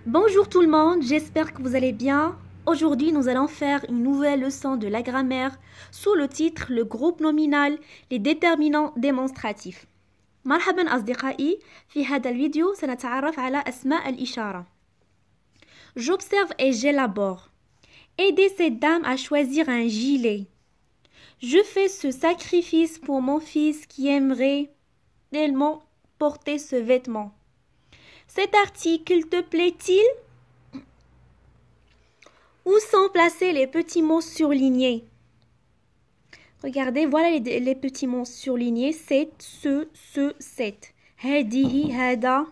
Bonjour tout le monde, j'espère que vous allez bien. Aujourd'hui, nous allons faire une nouvelle leçon de la grammaire sous le titre Le groupe nominal, les déterminants démonstratifs. مرحبا أصدقائي، في هذا الفيديو سنتعرف على أسماء الإشارة. J'observe et j'élabore. Aider cette dame à choisir un gilet. Je fais ce sacrifice pour mon fils qui aimerait tellement porter ce vêtement. Cet article te plaît-il? Où sont placés les petits mots surlignés? Regardez, voilà les petits mots surlignés. C'est, ce, cette. هذه هذا.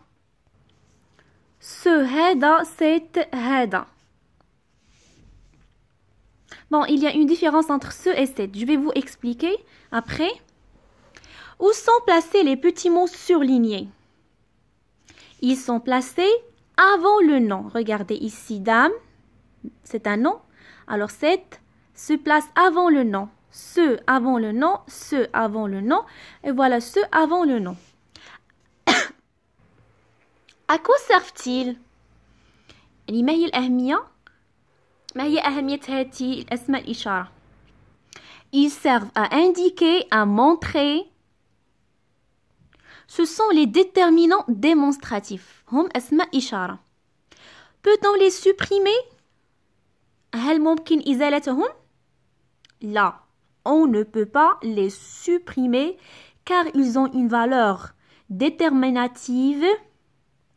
Ce, هذا, cette, هذا. Bon, il y a une différence entre ce et cette. Je vais vous expliquer après. Où sont placés les petits mots surlignés? Ils sont placés avant le nom. Regardez ici, dame, c'est un nom. Alors, cette se place avant le nom. Ce avant le nom, ce avant le nom. Et voilà, ce avant le nom. À quoi servent-ils? ما هي الأهمية؟ ما هي أهمية هذه الأسماء الإشارة؟ Ils servent à indiquer, à montrer. Ce sont les déterminants démonstratifs. هم أسماء إشارة. Peut-on les supprimer? هل ممكن إزالتهم؟ لا. On ne peut pas les supprimer car ils ont une valeur déterminative,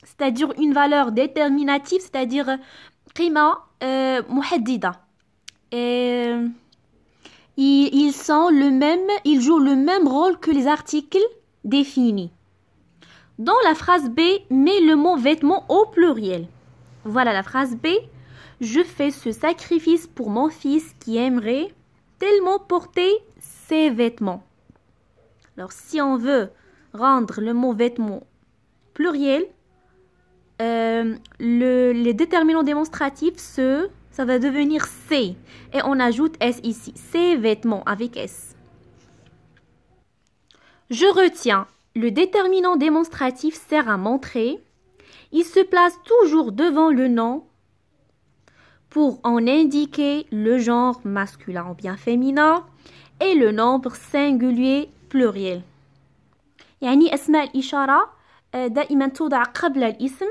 c'est-à-dire une valeur déterminative, c'est-à-dire قيمة محددة. Ils jouent le même rôle que les articles définis. Dans la phrase B, mets le mot vêtement au pluriel. Voilà la phrase B. Je fais ce sacrifice pour mon fils qui aimerait tellement porter ses vêtements. Alors, si on veut rendre le mot vêtement pluriel, les déterminants démonstratifs, ça va devenir C. Et on ajoute S ici. Ses vêtements avec S. Je retiens. Le déterminant démonstratif sert à montrer. Il se place toujours devant le nom pour en indiquer le genre masculin ou bien féminin et le nombre singulier pluriel. يعني أسماء الإشارة دائما توضع قبل الاسم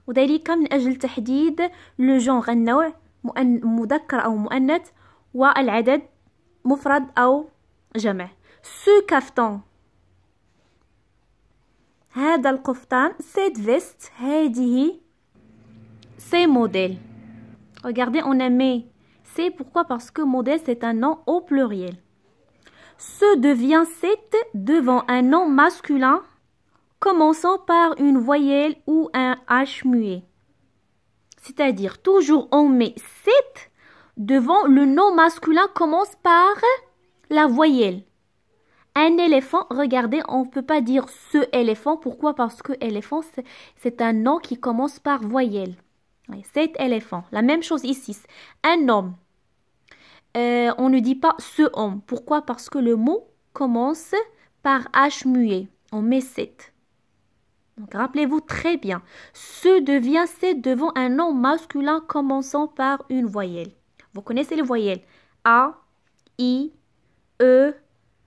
وذلك من أجل تحديد لو جونغ النوع مذكر أو مؤنث والعدد مفرد أو جمع. Ce caftan. هذا القفطان. Cette veste. هذه. Ces modèles. Regardez, on a mis c'est pourquoi? Parce que modèle, c'est un nom au pluriel. Ce devient cette devant un nom masculin commençant par une voyelle ou un H muet. C'est-à-dire, toujours on met cette devant le nom masculin commence par la voyelle. Un éléphant, regardez, on ne peut pas dire ce éléphant. Pourquoi? Parce que éléphant, c'est un nom qui commence par voyelle. Cet éléphant. La même chose ici. Un homme. On ne dit pas ce homme. Pourquoi? Parce que le mot commence par H muet. On met cette. Donc, rappelez-vous très bien. Ce devient cette devant un nom masculin commençant par une voyelle. Vous connaissez les voyelles. A, I, E,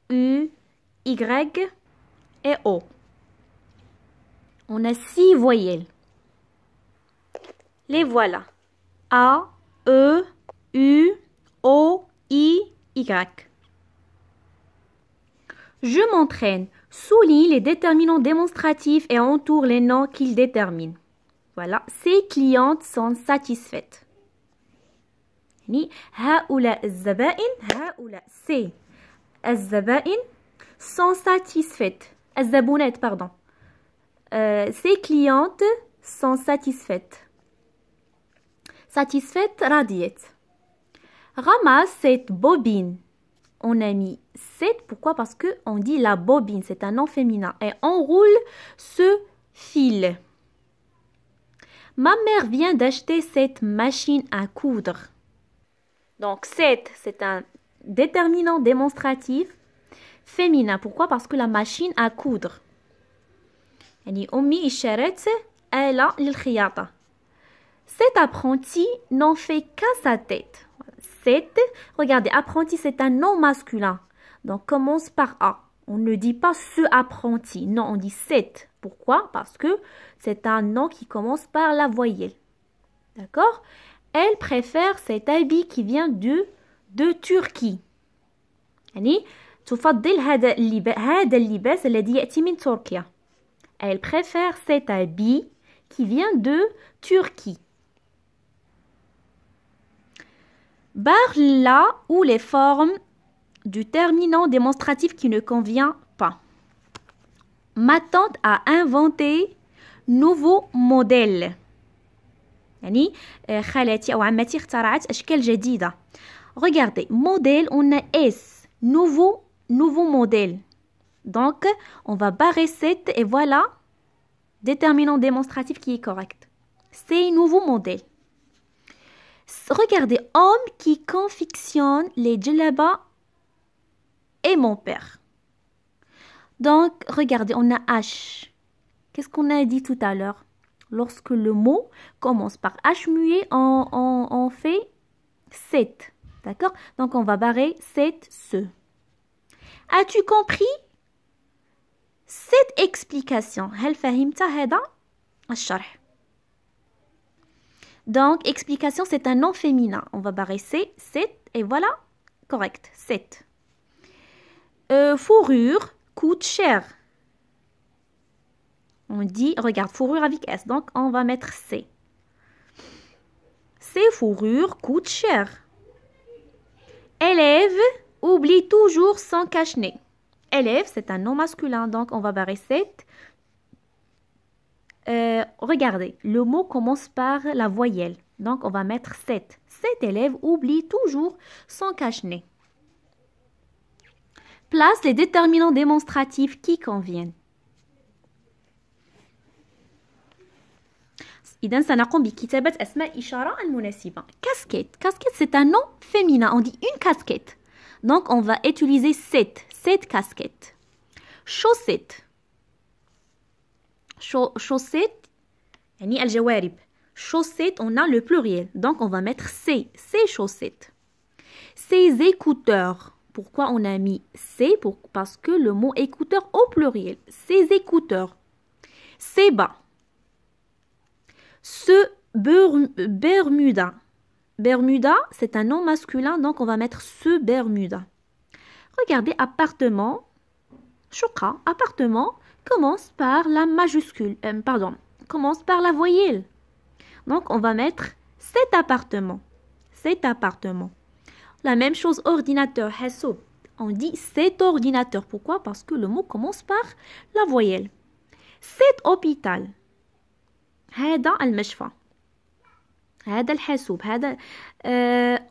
U, Y et O. On a 6 voyelles. Les voilà. A, E, U, O, I, Y. Je m'entraîne. Souligne les déterminants démonstratifs et entoure les noms qu'ils déterminent. Voilà. Ces clientes sont satisfaites. هؤلاء الزبائن. هؤلاء ces الزبائن sont satisfaites. الزبونات pardon. Ces clientes sont satisfaites. Satisfaite, radiette. Ramasse cette bobine. On a mis cette, pourquoi? Parce que on dit la bobine, c'est un nom féminin. Et enroule ce fil. Ma mère vient d'acheter cette machine à coudre. Donc, cette, c'est un déterminant démonstratif féminin. Pourquoi? Parce que la machine à coudre. يعني أمي اشترت آلة للخياطة. Cet apprenti n'en fait qu'à sa tête. Cet, regardez, apprenti, c'est un nom masculin. Donc, commence par A. On ne dit pas ce apprenti. Non, on dit cet. Pourquoi? Parce que c'est un nom qui commence par la voyelle. D'accord? Elle préfère cet habit qui vient de Turquie. يعني تفضل هذا اللباس الذي يأتي من تركيا. Elle préfère cet habit qui vient de Turquie. Barre là où les formes du terminant démonstratif qui ne convient pas. Ma tante a inventé nouveau modèle. يعني خالتي أو عمتي اخترعت أشكال جديدة. Regardez, modèle, on a S. Nouveau modèle. Donc, on va barrer cette et voilà, déterminant démonstratif qui est correct. C'est nouveau modèle. Regardez, homme qui confectionne les djellabas et mon père. Donc, regardez, on a H. Qu'est-ce qu'on a dit tout à l'heure? Lorsque le mot commence par H muet, on fait cette. D'accord? Donc, on va barrer cette, ce. As-tu compris cette explication? هل فهمت هذا الشرح? Donc, explication, c'est un nom féminin. On va barrer C, cette, et voilà, correct, cette. Fourrure coûte cher. On dit, regarde, fourrure avec S, donc on va mettre C. Ces fourrures coûtent cher. Élève oublie toujours son cache-nez. Élève, c'est un nom masculin, donc on va barrer cette. Regardez, le mot commence par la voyelle, donc on va mettre cette. Cet élève oublie toujours son cache-nez. Place les déterminants démonstratifs qui conviennent. إذن سنقوم بكتابة أسماء الإشارة المناسبة. Casquette. Casquette, c'est un nom féminin. On dit une casquette. Donc, on va utiliser cette casquette. Chaussette. Chaussette, يعني الجوارب. Chaussette, on a le pluriel. Donc, on va mettre ces chaussettes. Ces écouteurs. Pourquoi on a mis ces? Parce que le mot écouteur au pluriel. Ces écouteurs. Ces bas. Ce Bermuda. Bermuda, c'est un nom masculin, donc on va mettre ce Bermuda. Regardez, appartement. Choukra, appartement, commence par la majuscule. Commence par la voyelle. Donc, on va mettre cet appartement. Cet appartement. La même chose, ordinateur. Hassoub. On dit cet ordinateur. Pourquoi? Parce que le mot commence par la voyelle. Cet hôpital. هذا المشفى هذا الحاسوب هذا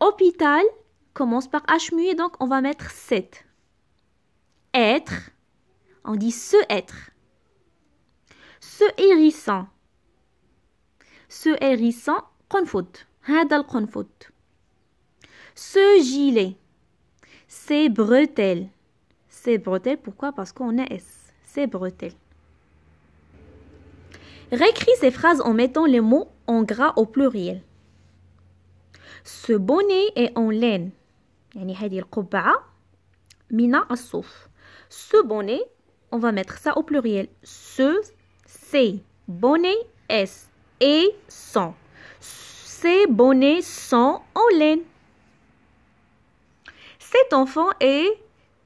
hôpital commence par H muet, donc on va mettre cet. Être, on dit ce être. Ce hérissant قنفذ هذا القنفذ. Ce gilet, ces bretelles. Ces bretelles, pourquoi? Parce qu'on a S. Ces bretelles. Réécris ces phrases en mettant les mots en gras au pluriel. Ce bonnet est en laine. يعني هذه القبعة من الصوف. Ce bonnet, on va mettre ça au pluriel. Ce, c'est, bonnet, S, et, sont. Ces bonnets sont en laine. Cet enfant est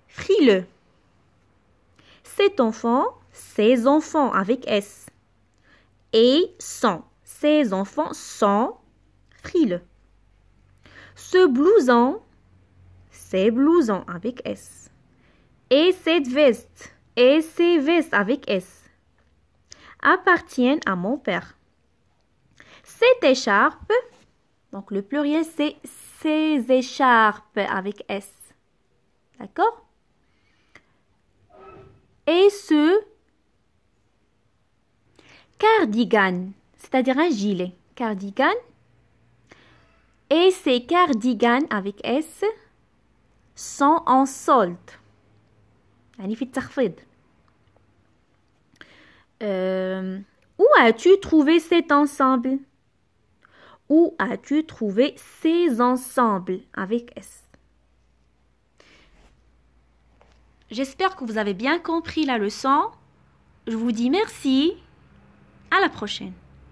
frileux. Cet enfant, ces enfants avec S. Et sont. Ces enfants sont frileux. Ce blouson, ces blousons avec S. Et cette veste, et ces vestes avec S. Appartiennent à mon père. Cette écharpe, donc le pluriel c'est ces écharpes avec S. D'accord? Et ce cardigan, c'est-à-dire un gilet. Cardigan. Et ces cardigans avec S sont en solde. يعني في التخفيض. Où as-tu trouvé cet ensemble? Où as-tu trouvé ces ensembles avec S? J'espère que vous avez bien compris la leçon. Je vous dis merci. À la prochaine.